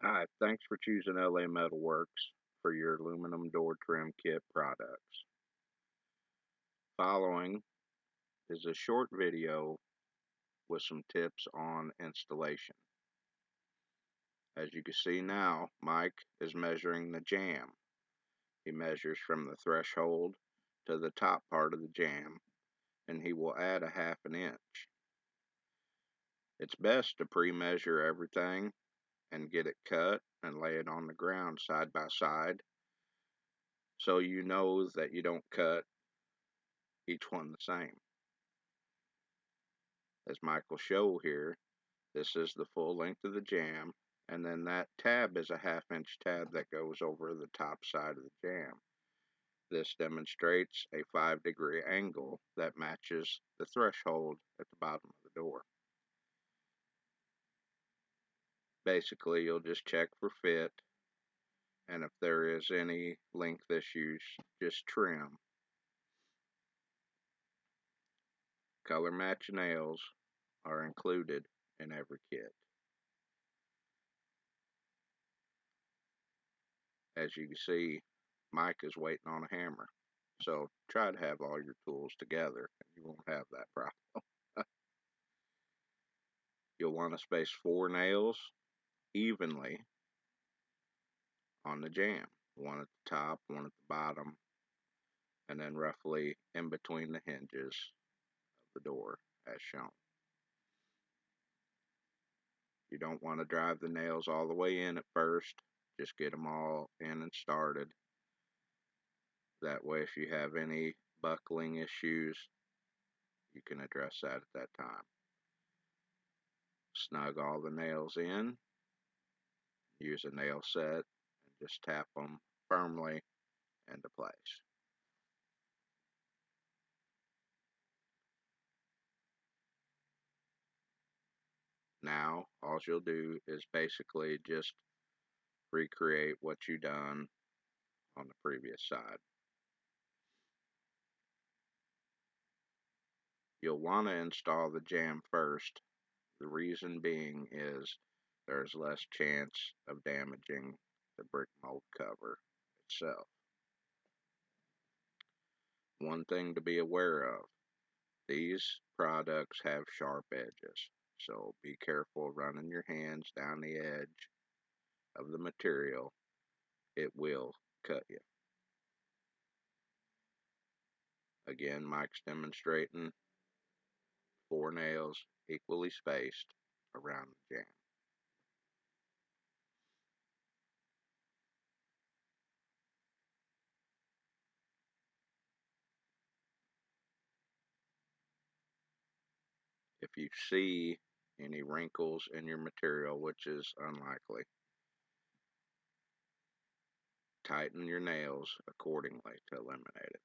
Hi, thanks for choosing LA Metalworks for your aluminum door trim kit products. Following is a short video with some tips on installation. As you can see now, Mike is measuring the jamb. He measures from the threshold to the top part of the jamb, and he will add a half an inch. It's best to pre-measure everything and get it cut and lay it on the ground side by side so you know that you don't cut each one the same. As Mike will show here, this is the full length of the jamb, and then that tab is a half-inch tab that goes over the top side of the jamb. This demonstrates a 5-degree angle that matches the threshold at the bottom of the door. Basically, you'll just check for fit, and if there is any length issues, just trim. Color match nails are included in every kit. As you can see, Mike is waiting on a hammer. So try to have all your tools together and you won't have that problem. You'll want to space 4 nails evenly on the jamb. One at the top, one at the bottom, and then roughly in between the hinges of the door as shown. You don't want to drive the nails all the way in at first. Just get them all in and started. That way if you have any buckling issues, you can address that at that time. Snug all the nails in. Use a nail set and just tap them firmly into place. Now all you'll do is basically just recreate what you done on the previous side. You'll want to install the jamb first. The reason being is there's less chance of damaging the brick mold cover itself. One thing to be aware of, these products have sharp edges, so be careful running your hands down the edge of the material. It will cut you. Again, Mike's demonstrating 4 nails equally spaced around the jamb. If you see any wrinkles in your material, which is unlikely, tighten your nails accordingly to eliminate it.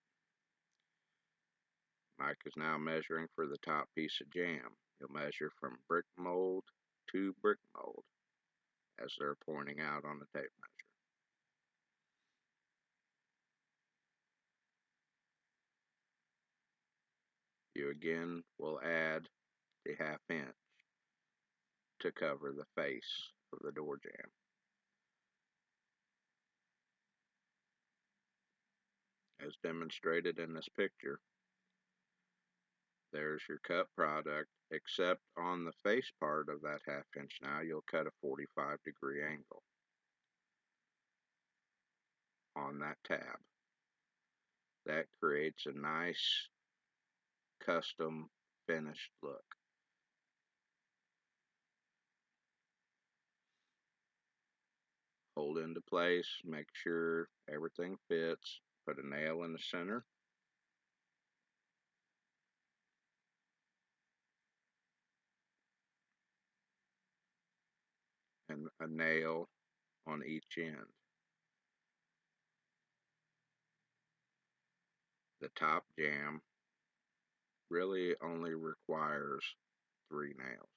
Mike is now measuring for the top piece of jamb. You'll measure from brick mold to brick mold as they're pointing out on the tape measure. You again will add the half inch to cover the face of the door jamb. As demonstrated in this picture, there's your cut product, except on the face part of that half inch now, you'll cut a 45-degree angle on that tab. That creates a nice custom finished look. Hold into place, make sure everything fits, put a nail in the center. And a nail on each end. The top jamb really only requires 3 nails.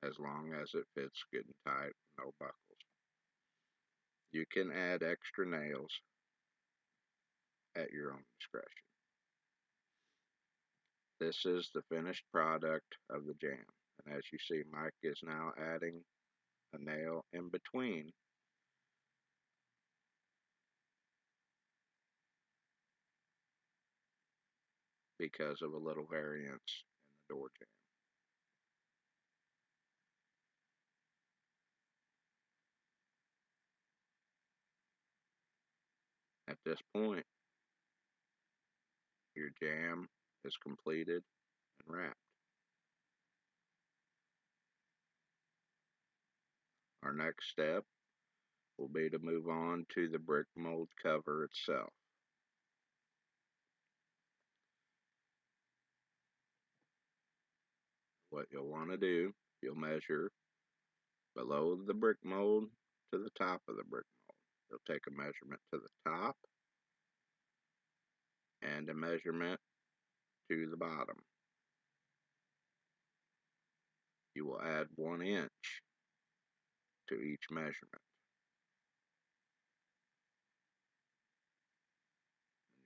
As long as it fits good and tight, no buckles. You can add extra nails at your own discretion. This is the finished product of the jamb. And as you see, Mike is now adding a nail in between because of a little variance in the door jamb. At this point, your jamb is completed and wrapped. Our next step will be to move on to the brick mold cover itself. What you'll want to do, you'll measure below the brick mold to the top of the brick mold. You'll take a measurement to the top and a measurement to the bottom. You will add 1 inch to each measurement.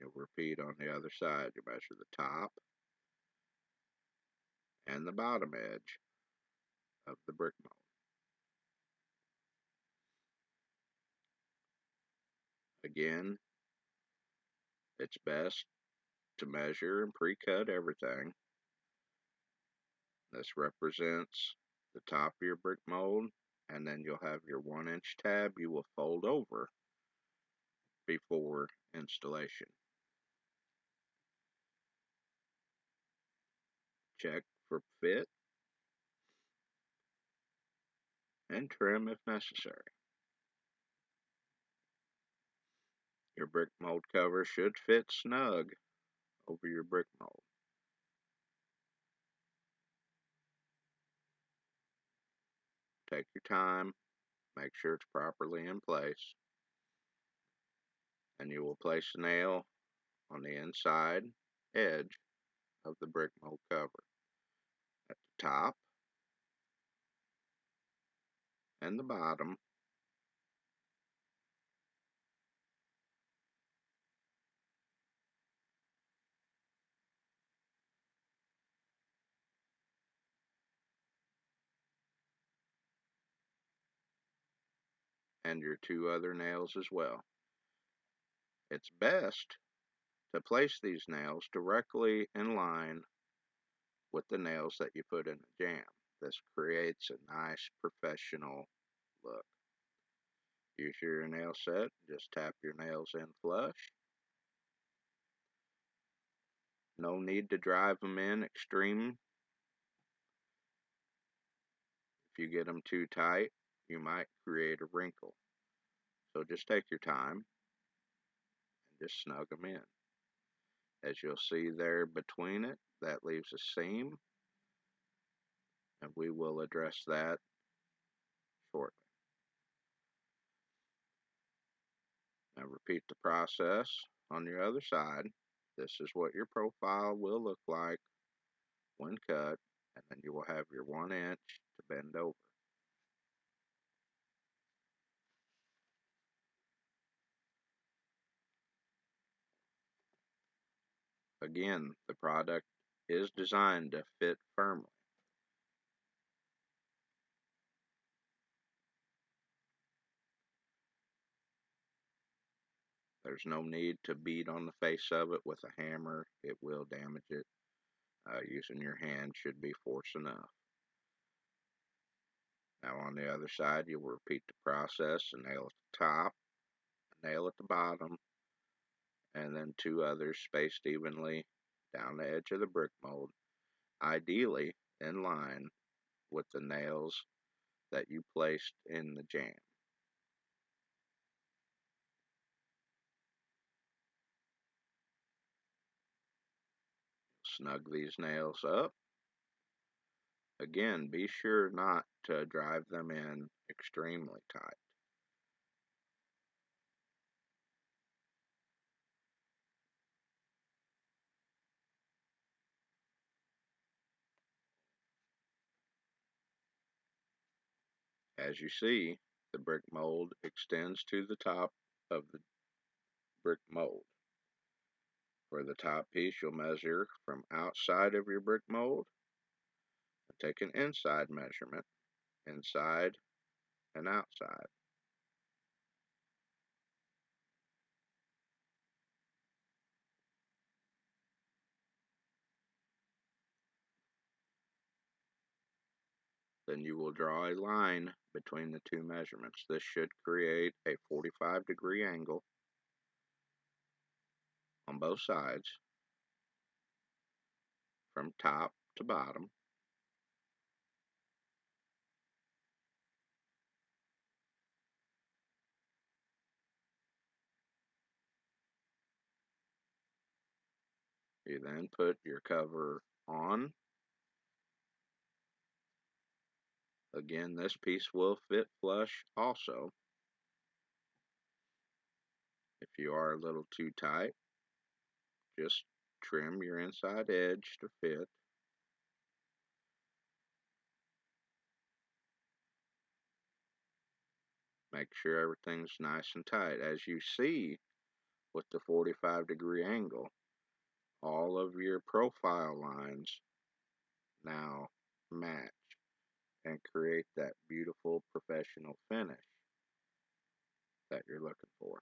And you'll repeat on the other side. You measure the top and the bottom edge of the brick mold. Again, it's best to measure and pre-cut everything. This represents the top of your brick mold, and then you'll have your 1 inch tab you will fold over before installation. Check for fit and trim if necessary. Your brick mold cover should fit snug over your brick mold. Take your time, make sure it's properly in place, and you will place the nail on the inside edge of the brick mold cover at the top and the bottom, and your 2 other nails as well. It's best to place these nails directly in line with the nails that you put in the jamb. This creates a nice professional look. Use your nail set, just tap your nails in flush. No need to drive them in extreme. If you get them too tight, you might create a wrinkle. So just take your time and just snug them in. As you'll see there between it, that leaves a seam, and we will address that shortly. Now repeat the process on your other side. This is what your profile will look like when cut, and then you will have your 1 inch to bend over. Again, the product is designed to fit firmly. There's no need to beat on the face of it with a hammer. It will damage it. Using your hand should be force enough. Now on the other side, you will repeat the process: a nail at the top, a nail at the bottom, and then 2 others spaced evenly down the edge of the brick mold, ideally in line with the nails that you placed in the jamb. Snug these nails up. Again, be sure not to drive them in extremely tight. As you see, the brick mold extends to the top of the brick mold. For the top piece, you'll measure from outside of your brick mold Take an inside measurement, inside and outside. Then you will draw a line between the two measurements. This should create a 45-degree angle on both sides from top to bottom. You then put your cover on. Again, this piece will fit flush also. If you are a little too tight, just trim your inside edge to fit. Make sure everything's nice and tight. As you see with the 45-degree angle, all of your profile lines now match and create that beautiful professional finish that you're looking for.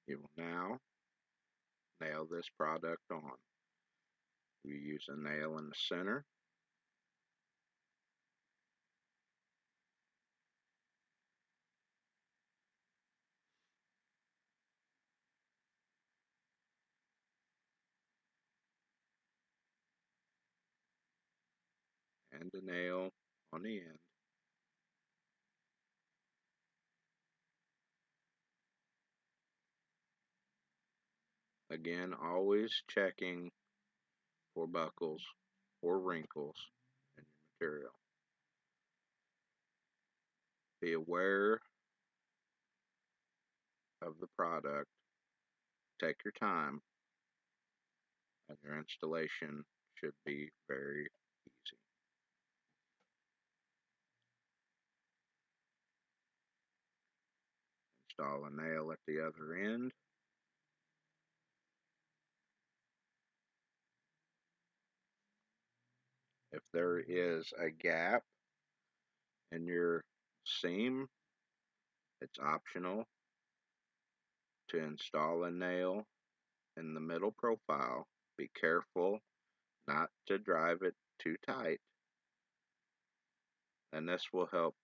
You will now nail this product on. You use a nail in the center, and a nail on the end. Again, always checking for buckles or wrinkles in your material. Be aware of the product. Take your time, and your installation should be very easy. Install a nail at the other end. If there is a gap in your seam, it's optional to install a nail in the middle profile. Be careful not to drive it too tight, and this will help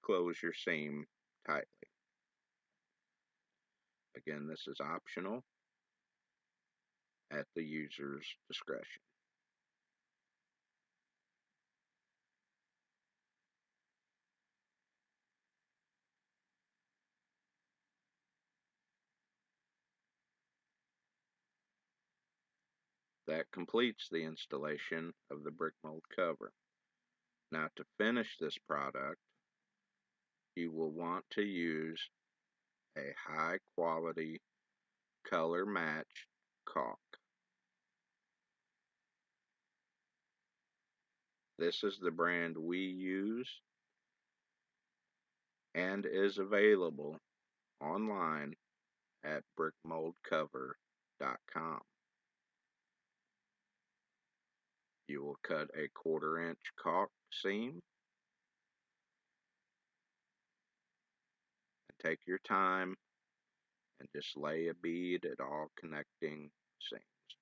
close your seam tightly. Again, this is optional at the user's discretion. That completes the installation of the brick mold cover. Now, to finish this product, you will want to use a high quality color match caulk. This is the brand we use and is available online at brickmoldcover.com. You will cut a 1/4 inch caulk seam and take your time and just lay a bead at all connecting seams.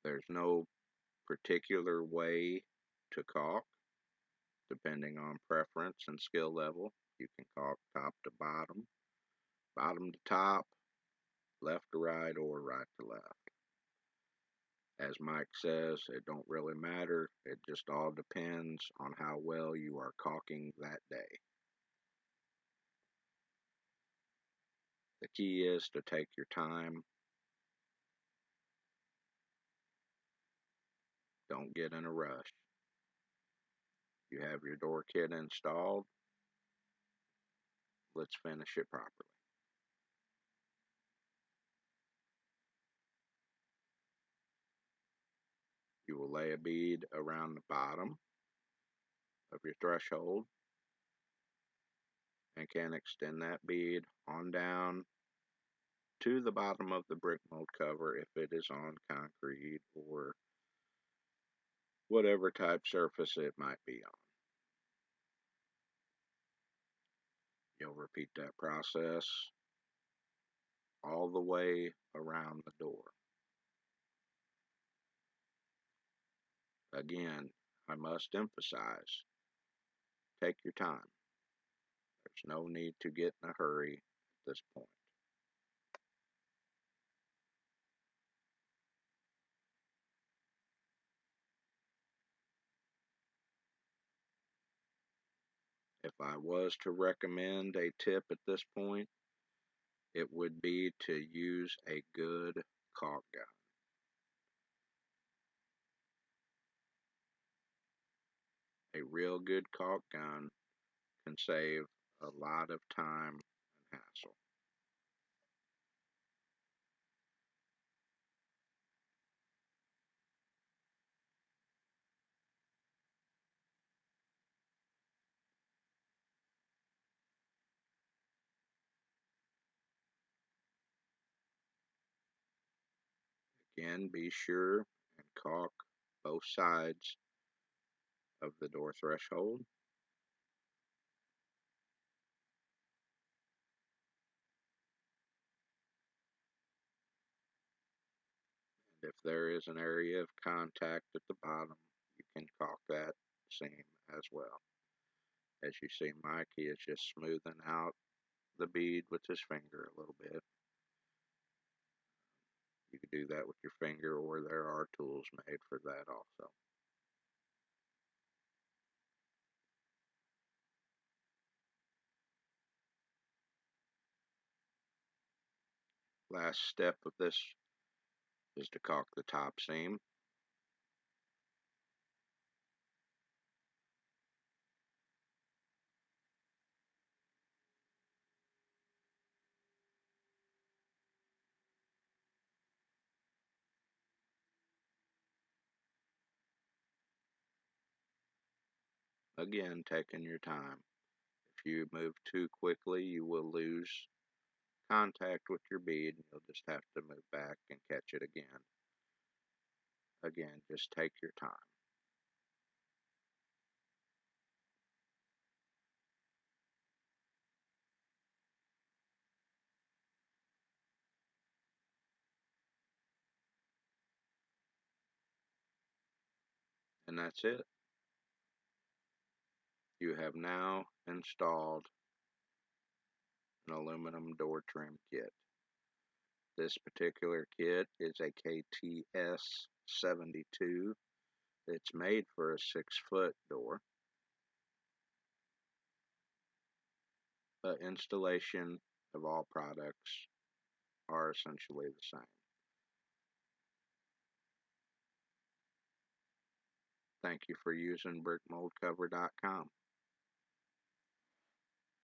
There's no particular way to caulk, depending on preference and skill level. You can caulk top to bottom, bottom to top, left to right, or right to left. As Mike says, it don't really matter. It just all depends on how well you are caulking that day. The key is to take your time. Don't get in a rush. You have your door kit installed. Let's finish it properly. lay a bead around the bottom of your threshold and can extend that bead on down to the bottom of the brick mold cover if it is on concrete or whatever type surface it might be on. You'll repeat that process all the way around the door. Again, I must emphasize, take your time. There's no need to get in a hurry at this point. If I was to recommend a tip at this point, it would be to use a good caulk gun. A real good caulk gun can save a lot of time and hassle. Again, be sure and caulk both sides of the door threshold. And if there is an area of contact at the bottom, you can caulk that seam as well. As you see, Mike, he is just smoothing out the bead with his finger a little bit. You can do that with your finger, or there are tools made for that also. Last step of this is to caulk the top seam. Again, taking your time. If you move too quickly, you will lose contact with your bead and you'll just have to move back and catch it again. Again, just take your time. And that's it. You have now installed an aluminum door trim kit. This particular kit is a KTS 72. It's made for a 6-foot door. The installation of all products are essentially the same. Thank you for using brickmoldcover.com.